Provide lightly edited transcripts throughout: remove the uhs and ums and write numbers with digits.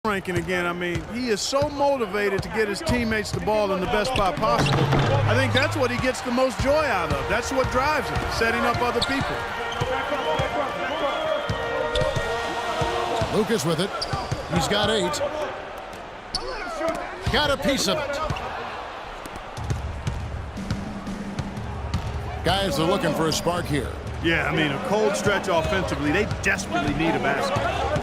ranking again. I mean, he is so motivated to get his teammates the ball in the best spot possible. I think that's what he gets the most joy out of. That's what drives him, setting up other people. Lucas with it. He's got 8. Got a piece of it. Guys are looking for a spark here. Yeah, I mean, a cold stretch offensively. They desperately need a basket.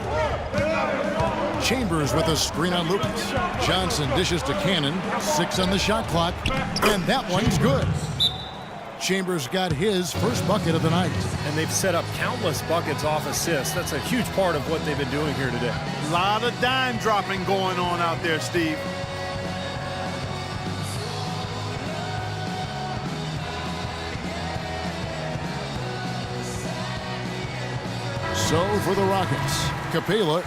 Chambers with a screen on Lucas. Johnson dishes to Cannon. 6 on the shot clock. And that one's good. Chambers got his first bucket of the night. And they've set up countless buckets off assists. That's a huge part of what they've been doing here today. A lot of dime dropping going on out there, Steve. So for the Rockets, Capela.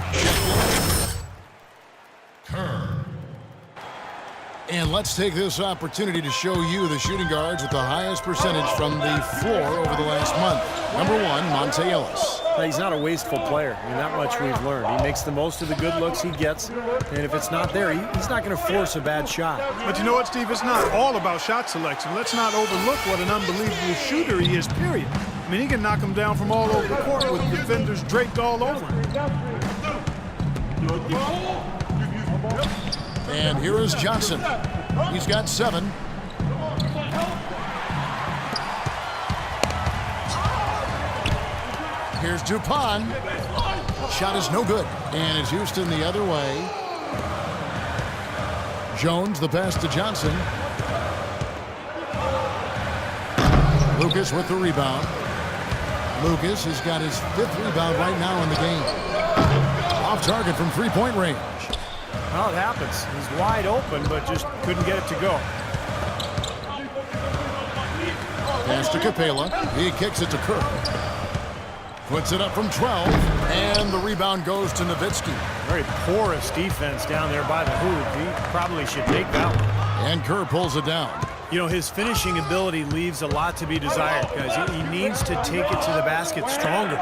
And let's take this opportunity to show you the shooting guards with the highest percentage from the floor over the last month. Number 1, Monte Ellis. He's not a wasteful player. I mean, that much we've learned. He makes the most of the good looks he gets, and if it's not there, he's not going to force a bad shot. But you know what, Steve? It's not all about shot selection. Let's not overlook what an unbelievable shooter he is, period. I mean, he can knock them down from all over the court with defenders draped all over him. And here is Johnson. He's got 7. Here's Dupont. Shot is no good. And it's Houston the other way. Jones, the pass to Johnson. Lucas with the rebound. Lucas has got his 5th rebound right now in the game. Off target from 3-point range. Well, it happens. He's wide open, but just couldn't get it to go. Pass to Capela. He kicks it to Kerr. Puts it up from 12. And the rebound goes to Nowitzki. Very porous defense down there by the hoop. He probably should take that one. And Kerr pulls it down. You know, his finishing ability leaves a lot to be desired, guys. He needs to take it to the basket stronger.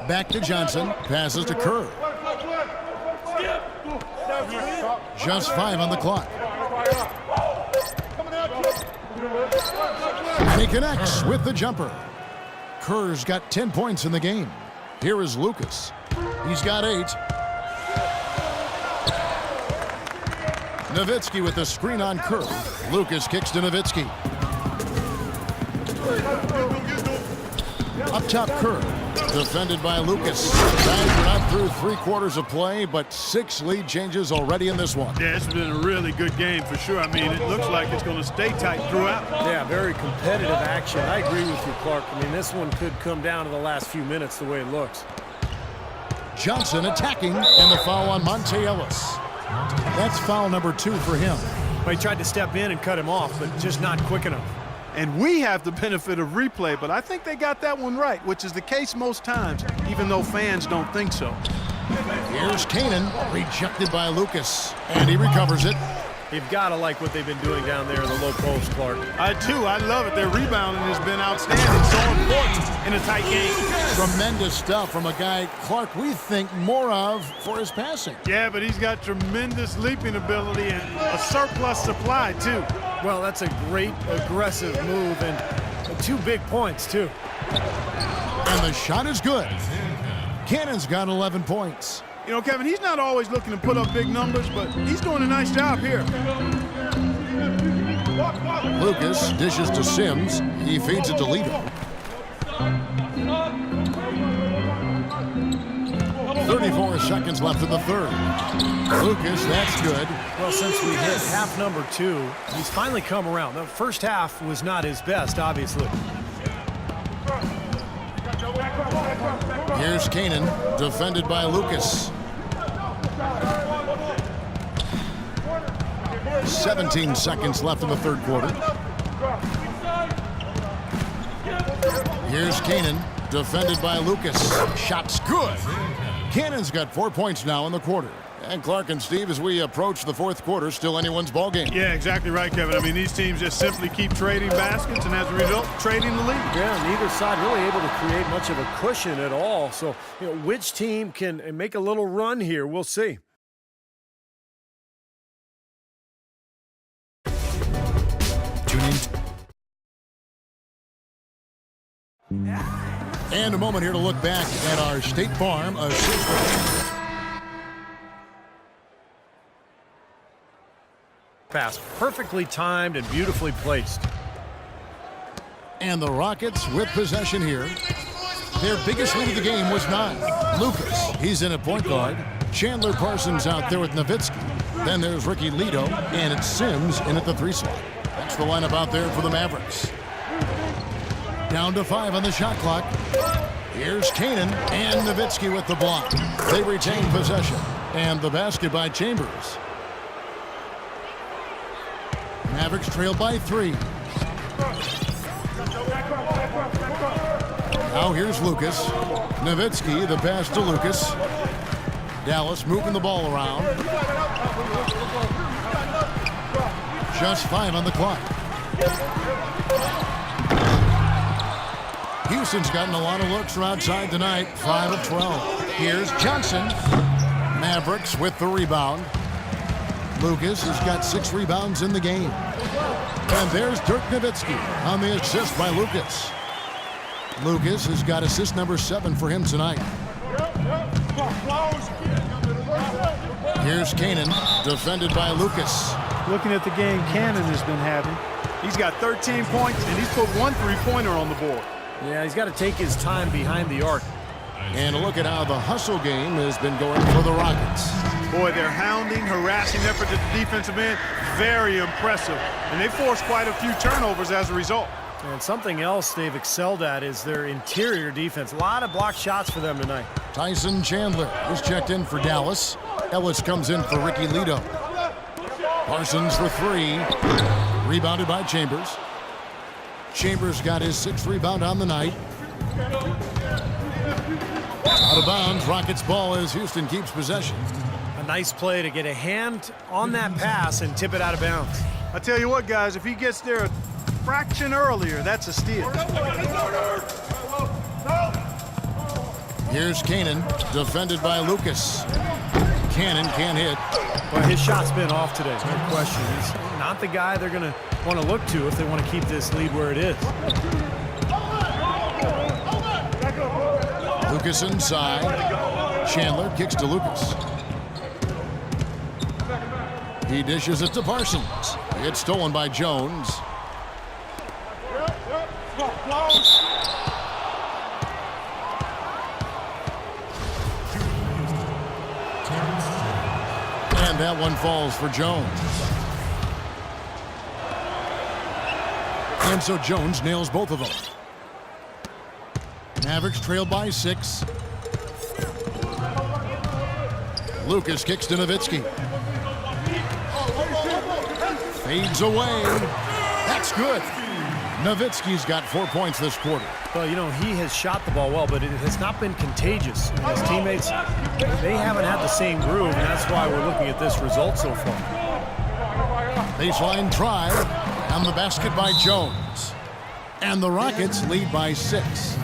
Back to Johnson. Passes to Kerr. Just 5 on the clock. He connects with the jumper. Kerr's got 10 points in the game. Here is Lucas. He's got 8. Nowitzki with the screen on Kerr. Lucas kicks to Nowitzki. Up top, Kerr. Defended by Lucas. Guys are not through 3/4 of play, but 6 lead changes already in this one. Yeah, it's been a really good game for sure. I mean, it looks like it's going to stay tight throughout. Yeah, very competitive action. I agree with you, Clark. I mean, this one could come down to the last few minutes the way it looks. Johnson attacking, and the foul on Monte Ellis. That's foul number 2 for him. Well, he tried to step in and cut him off, but just not quick enough. And we have the benefit of replay, but I think they got that one right, which is the case most times, even though fans don't think so. Here's Cannon, rejected by Lucas, and he recovers it. You've got to like what they've been doing down there in the low post, Clark. I do. I love it. Their rebounding has been outstanding, so important in a tight game. Tremendous stuff from a guy, Clark, we think more of for his passing. Yeah, but he's got tremendous leaping ability and a surplus supply, too. Well, that's a great aggressive move and 2 big points, too. And the shot is good. Cannon's got 11 points. You know, Kevin, he's not always looking to put up big numbers, but he's doing a nice job here. Lucas dishes to Sims. He feeds it to Lito. 34 seconds left in the third. Lucas, that's good. Well, since we hit half number 2, he's finally come around. The first half was not his best, obviously. Here's Cannon, defended by Lucas. 17 seconds left in the third quarter. Here's Cannon, defended by Lucas. Shot's good. Cannon's got 4 points now in the quarter. And Clark and Steve, as we approach the fourth quarter, still anyone's ball game. Yeah, exactly right, Kevin. I mean, these teams just simply keep trading baskets, and as a result, trading the lead. Yeah, neither side really able to create much of a cushion at all. So, which team can make a little run here? We'll see. Tune in. And a moment here to look back at our State Farm assist. Pass perfectly timed and beautifully placed. And the Rockets with possession here. Their biggest lead of the game was 9. Lucas, he's in at point guard. Chandler Parsons out there with Nowitzki. Then there's Ricky Lito, and it's Sims in at the 3 slot. That's the lineup out there for the Mavericks. Down to 5 on the shot clock. Here's Kanan and Nowitzki with the block. They retain possession. And the basket by Chambers. Mavericks trail by 3. Now here's Lucas. Nowitzki, the pass to Lucas. Dallas moving the ball around. Just 5 on the clock. Houston's gotten a lot of looks from outside tonight. 5 of 12. Here's Johnson. Mavericks with the rebound. Lucas has got 6 rebounds in the game. And there's Dirk Nowitzki on the assist by Lucas. Lucas has got assist number 7 for him tonight. Here's Kanan, defended by Lucas. Looking at the game Cannon has been having, he's got 13 points, and he's put 1 3-pointer on the board. Yeah, he's got to take his time behind the arc. And a look at how the hustle game has been going for the Rockets. Boy, their hounding, harassing effort at the defensive end, very impressive. And they forced quite a few turnovers as a result. And something else they've excelled at is their interior defense. A lot of blocked shots for them tonight. Tyson Chandler is checked in for Dallas. Ellis comes in for Ricky Lito. Parsons for 3. Rebounded by Chambers. Chambers got his 6th rebound on the night. Out of bounds, Rockets ball as Houston keeps possession. A nice play to get a hand on that pass and tip it out of bounds. I tell you what, guys, if he gets there a fraction earlier, that's a steal. Here's Kanan, defended by Lucas. Cannon can't hit. Well, his shot's been off today, no question. He's not the guy they're going to want to look to if they want to keep this lead where it is. Lucas inside. Chandler kicks to Lucas. He dishes it to Parsons. It's stolen by Jones. And that one falls for Jones. And so Jones nails both of them. Mavericks trail by 6. Lucas kicks to Nowitzki. Fades away. That's good. Nowitzki's got 4 points this quarter. Well, he has shot the ball well, but it has not been contagious. And his teammates, they haven't had the same groove, and that's why we're looking at this result so far. Baseline try, and the basket by Jones. And the Rockets lead by 6.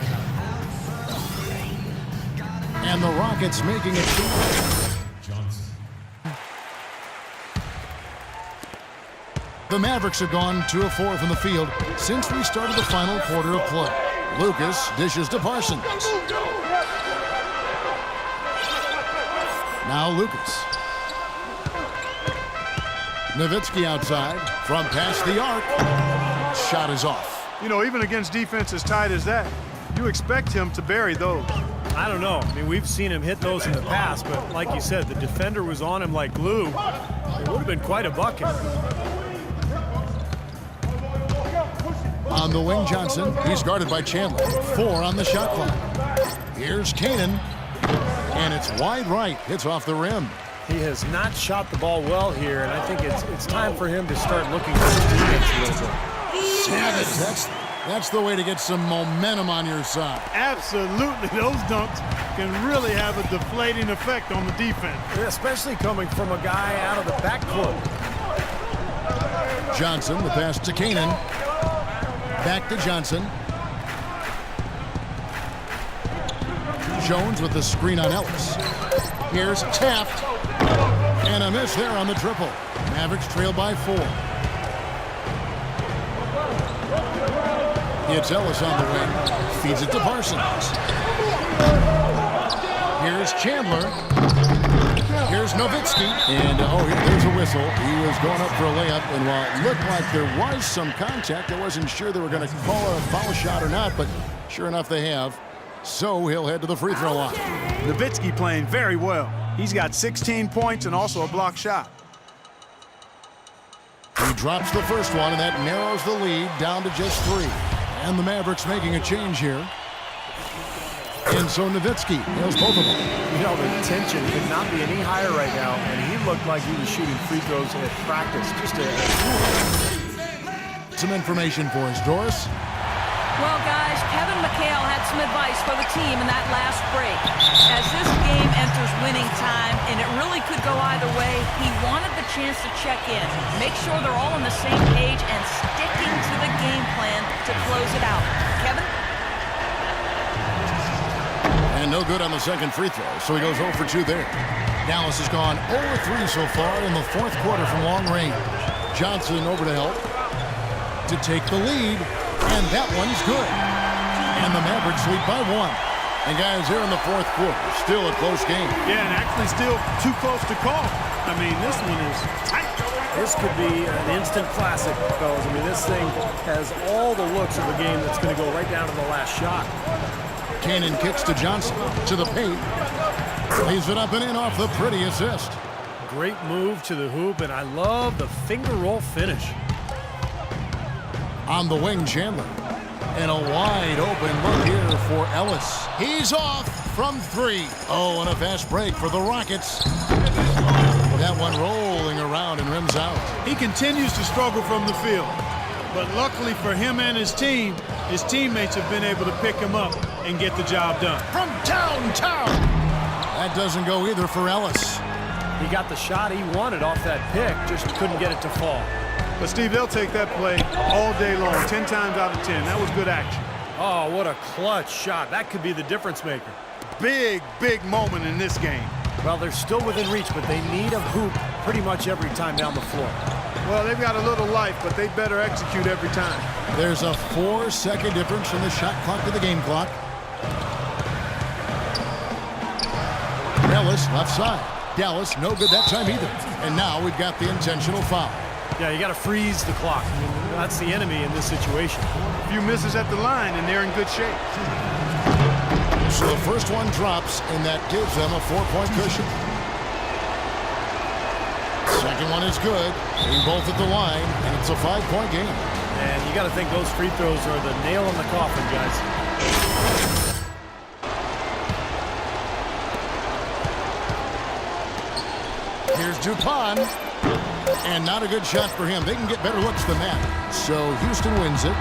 And the Rockets making it 2. The Mavericks have gone 2 of 4 from the field since we started the final quarter of play. Lucas dishes to Parsons. Now Lucas. Nowitzki outside from past the arc. Shot is off. Even against defense as tight as that, you expect him to bury those. I don't know. I mean, we've seen him hit those in the past, but like you said, the defender was on him like glue. It would have been quite a bucket. On the wing, Johnson. He's guarded by Chandler. 4 on the shot clock. Here's Kanan. And it's wide right. Hits off the rim. He has not shot the ball well here, and I think it's time for him to start looking for his teammates a little bit. Savage. That's the way to get some momentum on your side. Absolutely. Those dunks can really have a deflating effect on the defense. Especially coming from a guy out of the backcourt. Johnson, the pass to Canaan. Back to Johnson. Jones with the screen on Ellis. Here's Taft. And a miss there on the triple. Mavericks trail by 4. It's Ellis on the wing. Feeds it to Parsons. Here's Chandler. Here's Nowitzki. And, there's a whistle. He was going up for a layup. And while it looked like there was some contact, I wasn't sure they were going to call a foul shot or not. But sure enough, they have. So he'll head to the free throw line. Nowitzki playing very well. He's got 16 points and also a block shot. He drops the first one, and that narrows the lead down to just 3. And the Mavericks making a change here. And so Nowitzki nails both of them. You know, the tension could not be any higher right now, and he looked like he was shooting free throws at practice. Some information for us, Doris. Well, guys, Kevin McHale had some advice for the team in that last break. As this game enters winning time, and it really could go either way, he wanted the chance to check in, make sure they're all on the same page, and sticking to the game plan to close it out. Kevin? And no good on the second free throw, so he goes 0 for 2 there. Dallas has gone 0 for 3 so far in the fourth quarter from long range. Johnson over to help to take the lead. And that one's good. And the Mavericks lead by 1. And guys, here in the fourth quarter, still a close game. Yeah, and actually still too close to call. I mean, this one is tight. This could be an instant classic, fellas. I mean, this thing has all the looks of a game that's going to go right down to the last shot. Canaan kicks to Johnson, to the paint. Leaves it up and in off the pretty assist. Great move to the hoop, and I love the finger roll finish. On the wing, Chandler. And a wide open look here for Ellis. He's off from 3. Oh, and a fast break for the Rockets. That one rolling around and rims out. He continues to struggle from the field. But luckily for him and his team, his teammates have been able to pick him up and get the job done. From downtown. That doesn't go either for Ellis. He got the shot he wanted off that pick, just couldn't get it to fall. But, Steve, they'll take that play all day long, 10 times out of 10. That was good action. Oh, what a clutch shot. That could be the difference maker. Big, big moment in this game. Well, they're still within reach, but they need a hoop pretty much every time down the floor. Well, they've got a little life, but they better execute every time. There's a 4-second difference from the shot clock to the game clock. Ellis, left side. Dallas, no good that time either. And now we've got the intentional foul. Yeah, you got to freeze the clock. That's the enemy in this situation. A few misses at the line, and they're in good shape. So the first one drops, and that gives them a 4-point cushion. Second one is good. They both at the line, and it's a 5-point game. And you got to think those free throws are the nail in the coffin, guys. Here's Dupont. And not a good shot for him. They can get better looks than that. So Houston wins it.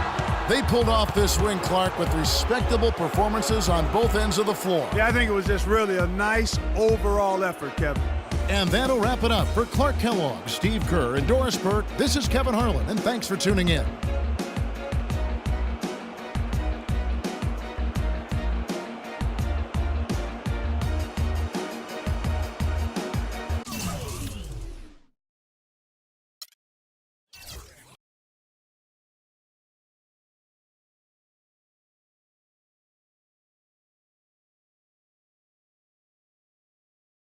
They pulled off this win, Clark, with respectable performances on both ends of the floor. Yeah, I think it was just really a nice overall effort, Kevin. And that'll wrap it up for Clark Kellogg, Steve Kerr, and Doris Burke. This is Kevin Harlan, and thanks for tuning in.